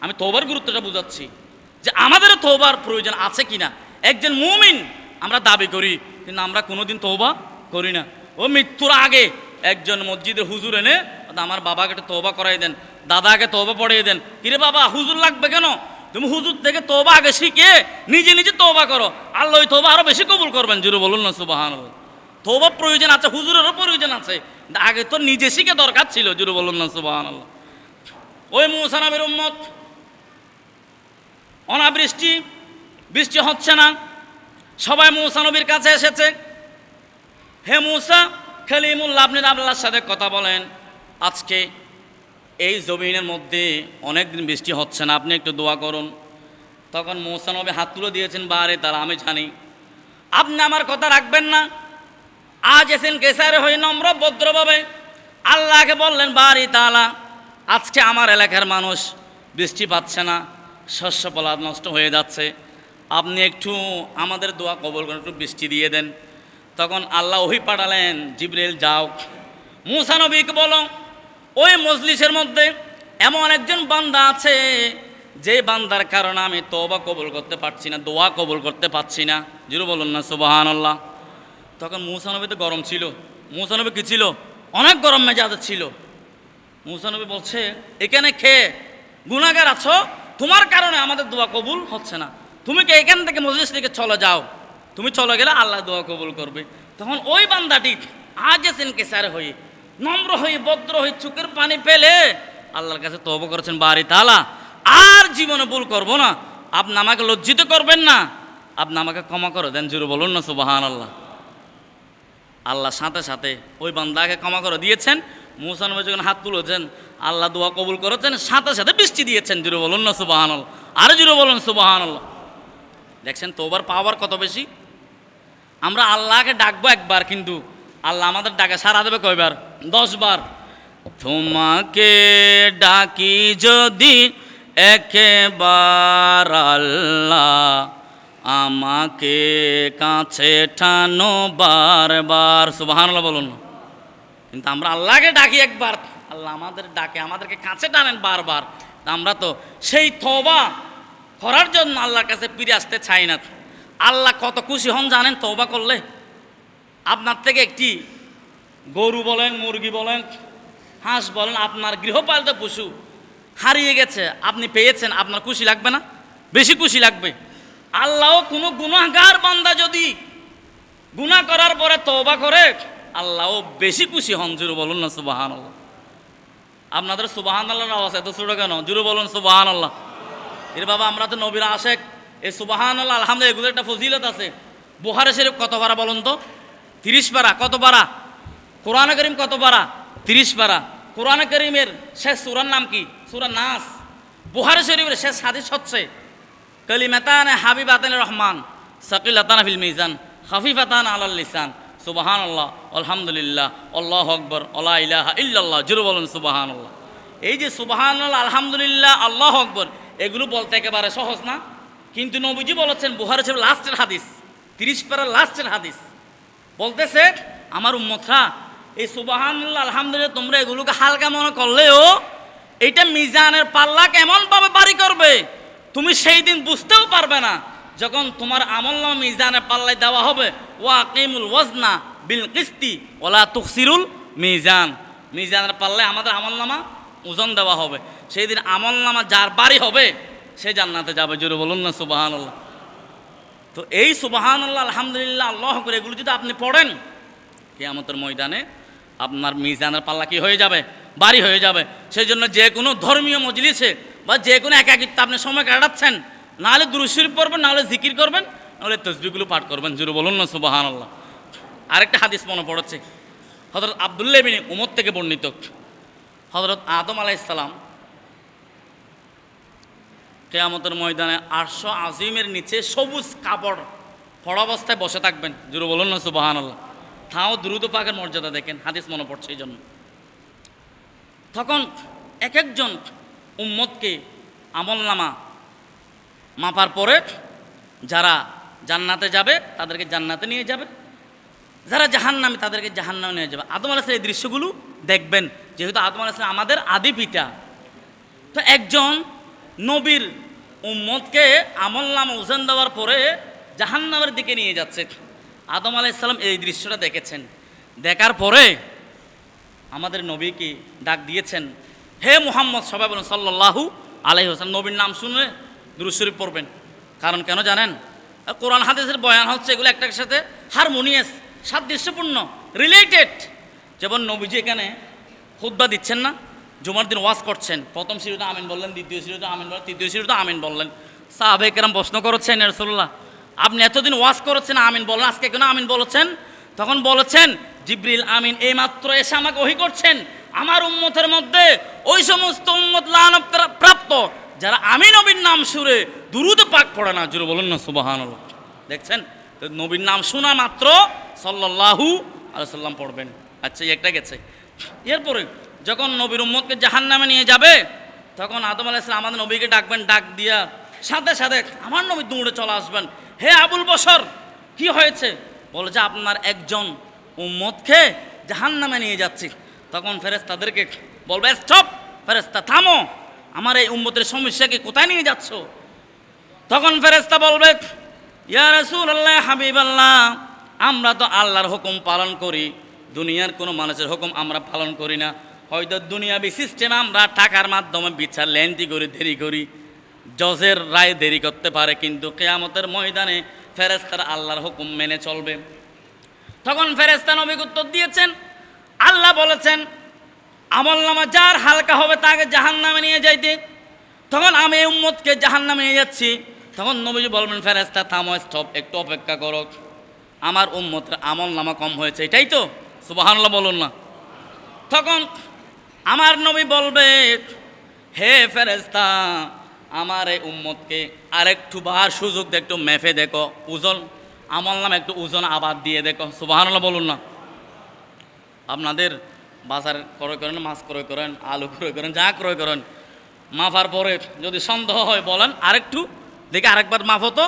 আমি তওবার গুরুত্বটা বুঝাচ্ছি যে আমাদেরও তওবার প্রয়োজন আছে কিনা। একজন মুমিন আমরা দাবি করি, কিন্তু আমরা কোনোদিন তওবা করি না। ও মৃত্যুর আগে একজন মসজিদের হুজুর এনে আমার বাবাকে একটু তওবা করাই দেন, দাদাকে তওবা পড়িয়ে দেন। কিরে বাবা হুজুর লাগবে কেন? তুমি হুজুর থেকে তওবা আগে শিখে নিজে নিজে তওবা করো, আল্লাহ ওই তওবা আরো বেশি কবুল করবেন। জুড়ে বলুন না সুবহানাল্লাহ। তওবা প্রয়োজন আছে, হুজুরেরও প্রয়োজন আছে, আগে তো নিজে শিখে দরকার ছিল। জুড়ে বলুন না সুবহানাল্লাহ। ওই মুসা নবীর উম্মত, বৃষ্টি হচ্ছে না, সবাই মুসা নবীর কাছে এসেছে। হে মুসা কালিমুল্লাহ, আপনি আল্লাহর সাথে কথা বলেন। আজকে এই জমিনের মধ্যে অনেক দিন বৃষ্টি হচ্ছে না, আপনি একটু দোয়া করুন। তখন মুসা নবী হাত তুলে দিয়েছেন, বারে তারা আমি জানি আপনি আমার কথা রাখবেন না। আজ এসেন কেসারে হয়ে নম্র ভদ্রভাবে আল্লাহকে বললেন, বারি তাআলা আজকে আমার এলাকার মানুষ বৃষ্টি পাচ্ছে না, শস্য ফলাদ নষ্ট হয়ে যাচ্ছে, আপনি একটু আমাদের দোয়া কবুল করেন, একটু বৃষ্টি দিয়ে দেন। তখন আল্লাহ ওহী পাঠালেন, জিবরিল যাও মুসা নবীকে বলো ওই মজলিসের মধ্যে এমন একজন বান্দা আছে যে বান্দার কারণে আমি তওবা কবুল করতে পারছি না, দোয়া কবুল করতে পারছি না। জুরু বলুন না সুবহানাল্লাহ। তখন মুসা নবী তো গরম ছিল, মুসা নবী কী ছিল? অনেক গরম মেজাজে ছিল। মুসা নবী বলছে, এখানে খেয়ে গুনাহগার আছো, তোমার কারণে আমাদের দোয়া কবুল হচ্ছে না, তুমি কি এখান থেকে মজলিস থেকে চলে যাও, তুমি চলে গেলে আল্লাহ দোয়া কবুল করবে। তখন ওই বান্দাটি আজ এসেন কেসার হয়ে নম্র হয়ে ভদ্র হয়ে চোখের পানি ফেলে আল্লাহর কাছে তওবা করেছেন, বারি তাআলা আর জীবনে ভুল করব না, আপনি আমাকে লজ্জিত করবেন না, আপনি আমাকে ক্ষমা করে দেন। জুরু বলুন না সুবহানাল্লাহ। আল্লাহ সাথে সাথে ওই বান্দাকে ক্ষমা করে দিয়েছেন। মুসা নবী যখন হাত তুলেছেন, আল্লাহ দোয়া কবুল করেছেন, সাথে সাথে বৃষ্টি দিয়েছেন। জুরু বলুন না সুবহানাল্লাহ। আরো জুরু বলুন সুবহানাল্লাহ। দেখছেন তওবার পাওয়ার কত বেশি। আমরা আল্লাহকে ডাকবো একবার, কিন্তু আল্লাহ আমাদের ডাকে সাড়া দেবে কয়বার? 10 বার। তোমাকে ডাকি যদি একবার আল্লাহ, আমাকে কাছে টানো বারবার। সুবহানাল্লাহ বলুন। কিন্তু আমরা আল্লাহকে ডাকি একবার, আল্লাহ আমাদের ডাকে, আমাদেরকে কাছে টানেন বারবার। আমরা তো সেই তওবা করার জন্য আল্লাহর কাছে ফিরে আসতে চাই না। আল্লাহ কত খুশি হন জানেন তওবা করলে? আপনার থেকে একটি গরু বলেন, মুরগি বলেন, হাঁস বলেন, আপনার গৃহপালিত পশু হারিয়ে গেছে, আপনি পেয়েছেন, আপনার খুশি লাগবে না? বেশি খুশি লাগবে। আল্লাহ কোনো গুনাহগার বান্দা যদি গুনাহ করার পরে তওবা করে, আল্লাহ বেশি খুশি হন। জোরে বলুন না সুবহানাল্লাহ। আপনাদের সুবহানাল্লাহর আওয়াজ এত ছোট কেন? জোরে বলুন সুবহানাল্লাহ। এর বাবা, আমরা তো নবীর আশেক। এই সুবহানাল্লাহ আলহামদুলিল্লাহ এগুলো একটা ফজিলত আছে। বুখারী শরীফ কত পারা বলুন তো? 30 পারা। কত পারা? কোরআনে কারীম কত পারা? 30 পারা। কোরআনে কারীমের শেষ সূরার নাম কি? সূরা নাস। বুখারী শরীফের শেষ হাদিস হচ্ছে কালিমাতান হাবিবাতান রহমান সাকিলাতান ফিল মিজান খাফিফাতান আলাল লিসান সুবহানাল্লাহ আলহামদুলিল্লাহ আল্লাহু আকবার লা ইলাহা ইল্লাল্লাহ। জোরে বলুন সুবহানাল্লাহ। এই যে সুবহানাল্লাহ আলহামদুলিল্লাহ আল্লাহু আকবার, এগুলো বলতে একেবারে সহজ না, কিন্তু নবীজি বলেছেন, বুখারী শরীফ লাস্টের হাদিস, 30 পারার লাস্টের হাদিস বলতেছে, আমার উম্মতরা এই সুবহানাল্লাহ আলহামদুলিল্লাহ তোমরা এগুলোকে হালকা মনে করলেও এইটা মিজানের পাল্লা কেমনভাবে ভারী করবে তুমি সেই দিন বুঝতেও পারবে না, যখন তোমার আমলনামা মিজানের পাল্লায় দেওয়া হবে। ওয়াকিমুল ওয়াজনা বিল কিসতি ওয়ালা তুখসিরুল মিজান। মিজানের পাল্লায় আমাদের আমলনামা ওজন দেওয়া হবে, সেই দিন আমলনামা যার ভারী হবে সে জান্নাতে যাবে। জোরে বলুন না সুবহানাল্লাহ। তো এই সুবহানাল্লাহ আলহামদুলিল্লাহ আল্লাহু আকবার এগুলো যদি আপনি পড়েন, কিয়ামতের ময়দানে আপনার মিজানের পাল্লা কি হয়ে যাবে? ভারী হয়ে যাবে। সেই জন্য যে কোনো ধর্মীয় মজলিসে বা যে কোনো একাকিত্ব আপনি সময় কাটাচ্ছেন, নাহলে দুরূদ শরীফ পড়বেন, নাহলে জিকির করবেন, নাহলে তাসবিহগুলো পাঠ করবেন। জোরে বলুন না সুবহানাল্লাহ। আরেকটা হাদিস মনে পড়েছে, হযরত আব্দুল্লাহ ইবনে উমর থেকে বর্ণিত। হযরত আদম আলাইহিস সালাম কিয়ামতের ময়দানে আরশ আজিমের নিচে সবুজ কাপড় পরা অবস্থায় বসে থাকবেন। জোরে বলুন না সুবহানাল্লাহ। তাও দ্রুত পাকের মর্যাদা দেখেন, হাদিস মনে পড়ছে এই জন্য। তখন এক একজন উম্মতকে আমলনামা মাপার পরে যারা জান্নাতে যাবে তাদেরকে জান্নাতে নিয়ে যাবে, যারা জাহান্নামে তাদেরকে জাহান্নামে নিয়ে যাবে। আদম আলাইহিস সালাম এই দৃশ্যগুলো দেখবেন, যেহেতু আদম আলাইহিস সালাম আমাদের আদি পিতা। তো একজন নবীর উম্মতকে আমলনামা ওজন দেওয়ার পরে জাহান্নামের দিকে নিয়ে যাচ্ছে। আদম আলাইহিস সালাম এই দৃশ্যটা দেখেছেন, দেখার পরে আমাদের নবীকে ডাক দিয়েছেন, হে মুহাম্মদ, সবাই বলুন সাল্লাল্লাহু আলাইহি ওয়াসাল্লাম। নবীর নাম শুনে দুরূদ শরীফ পড়বেন। কারণ কেন জানেন? কোরআন হাদিসের বয়ান হচ্ছে এগুলো একটার সাথে হারমোনিয়াস, সাদৃশ্যপূর্ণ, রিলেটেড। যেমন নবীজি এখানে খুতবা দিচ্ছেন না, জুমার দিন ওয়াজ করছেন, প্রথম সিরিজে আমিন বললেন, দ্বিতীয় সিরিজে আমিন বললেন, তৃতীয় সিরিজে আমিন বললেন। সাহাবায়ে কেরাম প্রশ্ন করেছেন, ইয়া রাসূলুল্লাহ আপনি এতদিন ওয়াজ করেছেন, আমিন বলেন, আজকে কেন আমিন বলেছেন? তখন বলেছেন, জিবরিল আমিন এইমাত্র এসে আমাকে ওহী করছেন, আমার উম্মতের মধ্যে ওই সমস্ত উম্মত লানত প্রাপ্ত যারা আমি নবীর নাম শুনে দুরূদ পাক পড়ে না। জোরে বলুন না সুবহানাল্লাহ। দেখছেন, তো নবীর নাম শোনা মাত্র সাল্লাল্লাহু আলাইহি সাল্লাম পড়বেন। আচ্ছা, একটা গেছে। এরপরে যখন নবীর উম্মতকে জাহান্নামে নিয়ে যাবে, তখন আদম আলাইহিস সালাম আমাদের নবীকে ডাকবেন, ডাক দিয়া সাথে সাথে আমার নবী দৌড়ে চলে আসবেন, হে আবুল বশর কি হয়েছে? বলে যে আপনার একজন উম্মতকে জাহান্নামে নিয়ে যাচ্ছি। তখন ফেরেশতাদেরকে বলবে, স্টপ ফেরেশতা, থামো, আমার এই উম্মতের সমস্যাকে কোথায় নিয়ে যাচ্ছ? তখন ফেরেশতা বলবে, ইয়া রাসূলুল্লাহ, হাবিবাল্লাহ, আমরা তো আল্লাহর হুকুম পালন করি, দুনিয়ার কোনো মানুষের হুকুম আমরা পালন করি না। হয়তো দুনিয়াবি সিস্টেমে আমরা টাকার মাধ্যমে বিচার লেনটি করি, দেরি করি, জজের রায় দেরি করতে পারে, কিন্তু কিয়ামতের ময়দানে ফেরেশতারা আল্লাহর হুকুম মেনে চলবে। তখন ফেরেশতা নবীকে উত্তর দিয়েছেন, আল্লাহ বলেছেন আমলনামা যার হালকা হবে তাকে জাহান্নামে নিয়ে যাইতে। তখন আমি এই উম্মতকে জাহান্নামে নিয়ে যাচ্ছি। তখন নবীজি বলবেন, ফেরেশতা থামো, স্টপ, একটু অপেক্ষা করো, আমার উম্মতের আমলনামা কম হয়েছে, এটাই তো? সুবহানাল্লাহ বলুন না। তখন আমার নবী বলবে, হে ফেরেশতা, আমার এই উম্মতকে আরেকটু বার সুযোগ দে, একটু মেপে দেখো, ওজন আমলনামা একটু ওজন আবার দিয়ে দেখো। সুবহানাল্লাহ বলুন না। আপনাদের বাজার ক্রয় করেন, মাছ ক্রয় করেন, আলু ক্রয় করেন, যা ক্রয় করেন, মাফার পরে যদি সন্দেহ হয় বলেন আরেকটু দেখি, আরেকবার মাফো তো,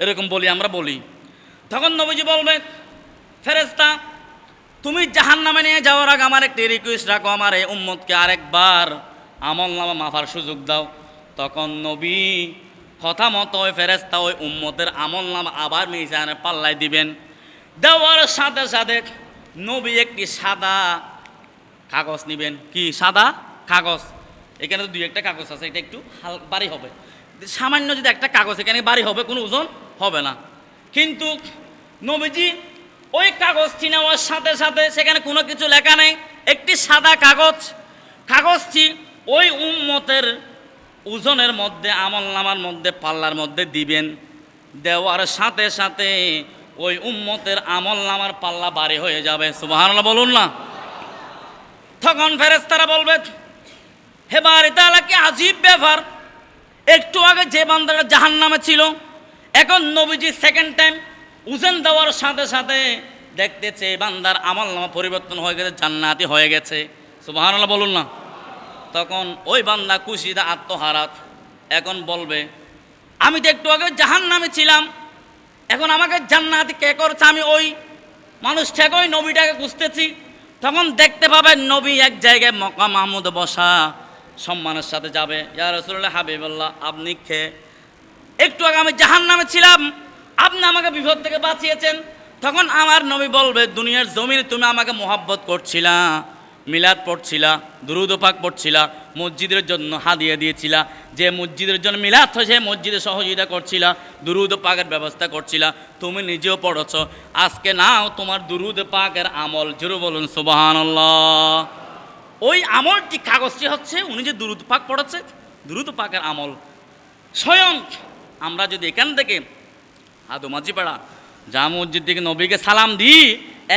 এরকম বলি, আমরা বলি। তখন নবীজি বলবে, ফেরেশতা তুমি জাহান্নামে নিয়ে যাওয়ার আগে আমার একটি রিকোয়েস্ট রাখো, আমার এই উম্মতকে আরেকবার আমলনামা মাফার সুযোগ দাও। তখন নবী কথা মতো ওই ফেরেশতা ওই উম্মতের আমলনামা আবার মিজানের পাল্লায় দিবেন। দেওয়ার সাথে সাথে নবী একটি সাদা কাগজ নেবেন। কি সাদা কাগজ? এখানে তো দুই একটা কাগজ আছে, এটা একটু ভারী হবে, সামান্য যদি একটা কাগজ এখানে ভারী হবে, কোনো ওজন হবে না। কিন্তু নবীজি ওই কাগজটি নেওয়ার সাথে সাথে সেখানে কোনো কিছু লেখা নেই, একটি সাদা কাগজ। কাগজটি ওই উম্মতের ওজনের মধ্যে, আমলনামার মধ্যে, পাল্লার মধ্যে দিবেন। দেওয়ার সাথে সাথে ওই উম্মতের আমলনামার পাল্লা ভারী হয়ে যাবে। সুবহানাল্লাহ বলুন না। তখন ফেরেশতারা বলবে, হে বারি তাআলা, কি আজীব ব্যাপার, একটু আগে যে বান্দাটা জাহান্নামে ছিল, এখন নবীজি সেকেন্ড টাইম ওজন দেওয়ার সাথে সাথে দেখতেছে বান্দার আমলনামা পরিবর্তন হয়ে গেছে, জান্নাতি হয়ে গেছে। সুবহানাল্লাহ বলুন না। তখন ওই বান্দা খুশিতে আত্মহারাত, এখন বলবে, আমি তো একটু আগে জাহান্নামে ছিলাম, এখন আমাকে জান্নাতি কে করছে, আমি ওই মানুষটাকে, ওই নবীটাকে খুঁজতেছি। তখন দেখতে পাবেন নবী এক জায়গায় মক্কা মাহমুদে বসা, সম্মানের সাথে যাবে, ইয়া রাসূলুল্লাহ, হাবিবাল্লাহ, আপনি কে? একটু আগে আমি জাহান্নামে ছিলাম, আপনি আমাকে বিপদ থেকে বাঁচিয়েছেন। তখন আমার নবী বলবে, দুনিয়ার জমিনে তুমি আমাকে মোহাব্বত করছিলা, মিলাদ পড়ছিলা, দুরূদ পাক পড়ছিলা, মসজিদের জন্য হাদিয়া দিয়েছিলা, যে মসজিদের জন্য মিলাদ হয়েছে মসজিদে সহযোগিতা করছিলা, দুরূদ পাকের ব্যবস্থা করছিলা, তুমি নিজেও পড়ছ। আজকে নাও তোমার দুরূদ পাকের আমল, জোরে বলুন সুবহানাল্লাহ। ওই আমলটি, কাগজটি হচ্ছে উনি যে দুরূদ পাক পড়েছে, দুরূদ পাকের আমল। স্বয়ং আমরা যদি এখান থেকে হাদুমাজিপাড়া যা মসজিদ থেকে নবীকে সালাম দিই,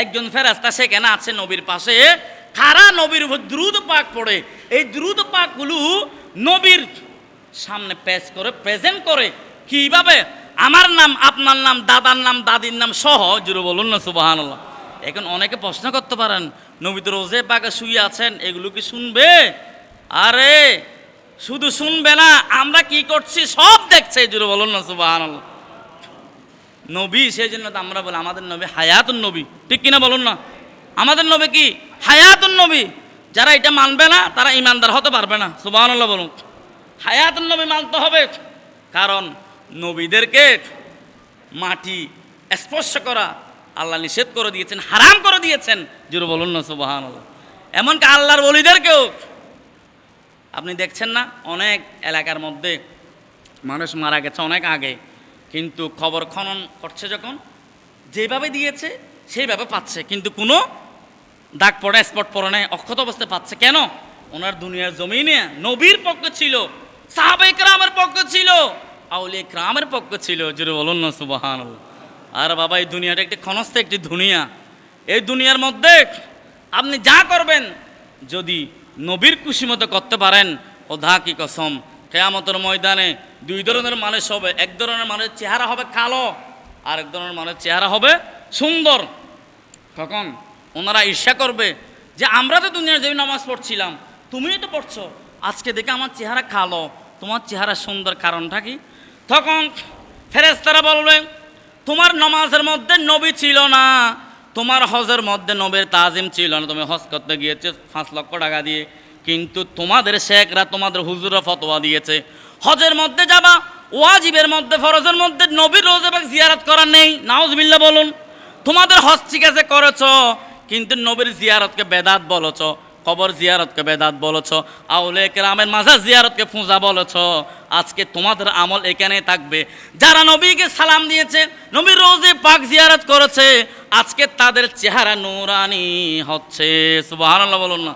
একজন ফেরেশতা সেখানে আছে নবীর পাশে, কারা নবীর উপর দুরূদ পাক পড়ে, এই দুরূদ পাকগুলো নবীর সামনে পেশ করে, প্রেজেন্ট করে, কিভাবে? আমার নাম, আপনার নাম, দাদার নাম, দাদির নাম সহ, জুড়ে বলুন না সুবহানাল্লাহ। এখন অনেকে প্রশ্ন করতে পারেন, নবী তো রোজে পাকে শুয়ে আছেন, এগুলো কি শুনবে? আরে শুধু শুনবে না, আমরা কি করছি সব দেখছে, জুড়ে বলুন না সুবহানাল্লাহ। নবী, সেই জন্য তো আমরা বলি আমাদের নবী হায়াতুন নবী, ঠিক কিনা বলুন না? আমাদের নবী কি হায়াতুন নবী। যারা এটা মানবে না তারা ইমানদার হতে পারবে না। সুবহানাল্লাহ বলুন। হায়াতুন নবী মানতে হবে, কারণ নবীদেরকে মাটি স্পর্শ করা আল্লাহ নিষেধ করে দিয়েছেন, হারাম করে দিয়েছেন, জোরে বলুন না সুবহানাল্লাহ। এমনকি আল্লাহর ওলিদেরকেও আপনি দেখছেন না, অনেক এলাকার মধ্যে মানুষ মারা গেছে অনেক আগে, কিন্তু খবর খনন করছে যখন, যেভাবে দিয়েছে সেইভাবে পাচ্ছে, কিন্তু কোনো দাগ পড়ে, স্পট পড়ে নেই, অক্ষত অবস্থায় পাচ্ছে। কেন? ওনার দুনিয়ার জমিনে নবীর পক্ষে ছিল, সাহাবায়ে কেরামের পক্ষে ছিল, আউলিয়া কেরামের পক্ষে ছিল, জোরে বলুন না সুবহানাল্লাহ। আর বাবা, এই দুনিয়াটা একটি ক্ষণস্থ একটি দুনিয়া। এই দুনিয়ার মধ্যে আপনি যা করবেন, যদি নবীর খুশি মতো করতে পারেন, খোদা কি কসম, কিয়ামতের ময়দানে দুই ধরনের মানুষ হবে। এক ধরনের মানুষের চেহারা হবে কালো, আর এক ধরনের মানুষের চেহারা হবে সুন্দর। তখন ওনারা ঈর্ষা করবে যে আমরা তো দুনিয়ার যে নামাজ পড়ছিলাম, তুমিও তো পড়ছো, আজকে দেখে আমার চেহারা কালো, তোমার চেহারা সুন্দর, কারণটা কি? তখন ফেরেশতারা বলবে, তোমার নামাজের মধ্যে নবী ছিল না, তোমার হজের মধ্যে নবীর তাজিম ছিল না, তুমি হজ করতে গিয়েছো 5 লক্ষ টাকা দিয়ে, কিন্তু তোমাদের শেখরা, তোমাদের হুজুররা ফতোয়া দিয়েছে হজের মধ্যে যাবা, ওয়াজিবের মধ্যে, ফরজের মধ্যে নবীর রোজা পাক জিয়ারত করা নেই। নাউজুবিল্লাহ বলুন। তোমাদের হজ ঠিক আছে করেছো, কিন্তু নবীর জিয়ারতকে বেদাত বলেছ, কবর জিয়ারতকে বেদাত বলেছ, আউলিয়া কেরামের মাজার জিয়ারতকে পূজা বলেছ। আজকে তোমাদের আমল এখানেই থাকবে। যারা নবীকে সালাম দিয়েছে, নবীর রোজে পাক জিয়ারত করেছে, আজকে তাদের চেহারা নূরানি হচ্ছে। সুবহানাল্লাহ বলুন না।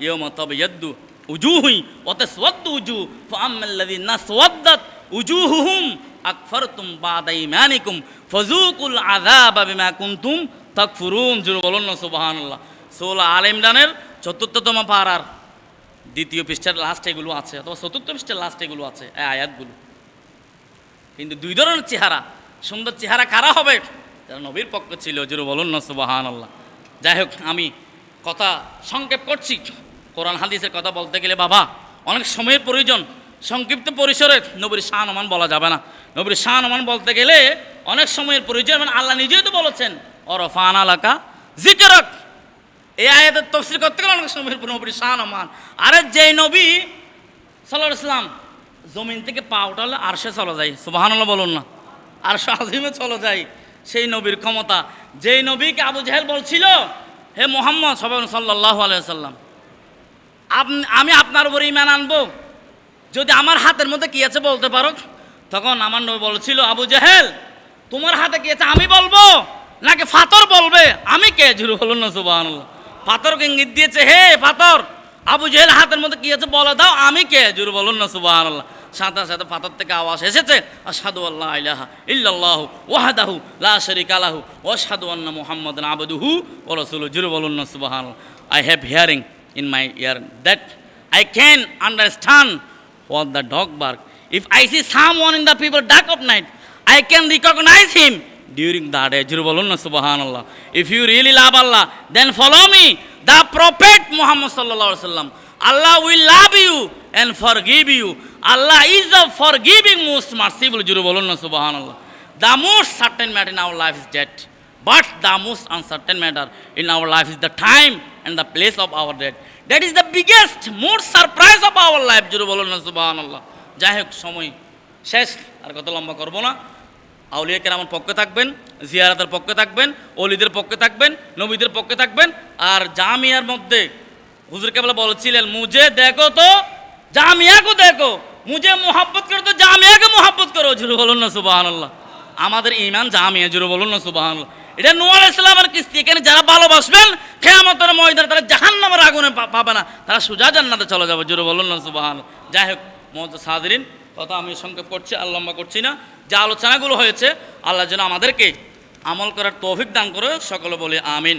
ইয়াউমা তাবিয়াদ্দু উজুহুন ওয়া তাসওয়াদ্দু উজুহ ফাআম্মাল্লাযীনা তাসওয়াদ্দাত উজুহুহুম আকফারতুম বা'দা ঈমানিকুম ফাযুকুল আযাবা বিমা কুনতুম তাকফুরুন। জোরে বলুন না সুবহানাল্লাহ। সূরা আলে ইমরানের ৪তম পারার ২য় পৃষ্ঠার লাস্ট এগুলো আছে, অথবা ৪র্থ পৃষ্ঠার লাস্ট এগুলো আছে, এই আয়াতগুলো। কিন্তু দুই ধরনের চেহারা, সুন্দর চেহারা কারা হবে? যারা নবীর পক্ষে ছিল, জোরে বলুন না সুবহানাল্লাহ। যাই হোক, আমি কথা সংক্ষেপ করছি। কোরআন হাদিসের কথা বলতে গেলে বাবা অনেক সময়ের প্রয়োজন, সংক্ষিপ্ত পরিসরে নবীর শান ওমান বলা যাবে না। নবীর শান ওমান বলতে গেলে অনেক সময়ের প্রয়োজন, মানে আল্লাহ নিজেই তো বলেছেন ওরফানা লাকা যিকরাক। এই আয়াতের তাফসীর করতে গেলে অনেক সময়ের নবীর শান ওমান। আরে যেই নবী সাল্লাল্লাহু আলাইহি ওয়াসাল্লাম জমিন থেকে পা উঠালে আরশে চলে যায়, সুবহানাল্লাহ বলুন না, আরশে আজিমে চলে যায়, সেই নবীর ক্ষমতা। যেই নবীকে আবু জাহেল বলছিল, হে মুহাম্মদ সাল্লাল্লাহু আলাইহি ওয়াসাল্লাম, আমি আপনার উপরে ঈমান আনবো যদি আমার হাতের মধ্যে কি আছে বলতে পারো। তখন আমার নবী বলেছিল, আবু জাহেল তোমার হাতে কি আছে আমি বলবো নাকি পাথর বলবে? আমি কে? জোরে বলুন না সুবহানাল্লাহ। পাথরকে ইঙ্গিত দিয়েছে, হে পাথর, আবু জাহেল হাতের মধ্যে কি আছে বলে দাও, আমি কে? জোরে বলুন না সুবহানাল্লাহ। সাথে সাথে পাথর থেকে আওয়াজ এসেছে, আশহাদু আল্লা ইলাহা ইল্লাল্লাহু ওয়াহদাহু লা শারীকা লাহু ওয়া আশহাদু আন্না মুহাম্মাদান আবদুহু ওয়া রাসূলুহু। জোরে বলুন না সুবহানাল্লাহ। I have hearing in my ear that I can understand what the dog bark. If I see someone in the people dark of night, I can recognize him during the day. Juru bolun na subhanallah. If you really love Allah, then follow me, the Prophet Muhammad sallallahu alaihi wasallam. Allah will love you and forgive you. Allah is the forgiving, most merciful. Juru bolun na subhanallah. The most certain matter in our life is death, but the most uncertain matter in our life is the time and the place of our death. That is the biggest, most surprise of our life. Juru bolun na subhanallah. যাই হোক, সময় শেষ, আর কত লম্বা করবো না। আউলিয়া কেরামের পক্ষে থাকবেন, জিয়ারাতের পক্ষে থাকবেন, অলিদের পক্ষে থাকবেন, নবীদের পক্ষে থাকবেন। আর জামিয়ার মধ্যে হুজুর কেবলা বলেছিলেন, মুঝে দেখো তো জামিয়াকে দেখো, মুঝে মোহাব্বত করো তো জামিয়াকে মোহাব্বত করো। জুরু বলুন না সুবহানাল্লাহ। আমাদের ঈমান জামিয়া। জুরু বলুন না সুবহানাল্লাহ। এটা নূহ আলাইহিস সালামের কিস্তি। এখানে যারা ভালোবাসবেন কিয়ামতের ময়দানে তারা জাহান্নামের আগুনে পাবে না, তারা সোজা জান্নাতে চলে যাবে। জুরু বলুন না সুবহানাল্লাহ। যাই হোক মুআজ্জাজ হাজিরিন, কথা আমি সংক্ষেপ করছি, আর লম্বা করছি না। যে আলোচনাগুলো হয়েছে আল্লাহ যেন আমাদেরকে আমল করার তৌফিক দান করে, সকলে বলে আমিন।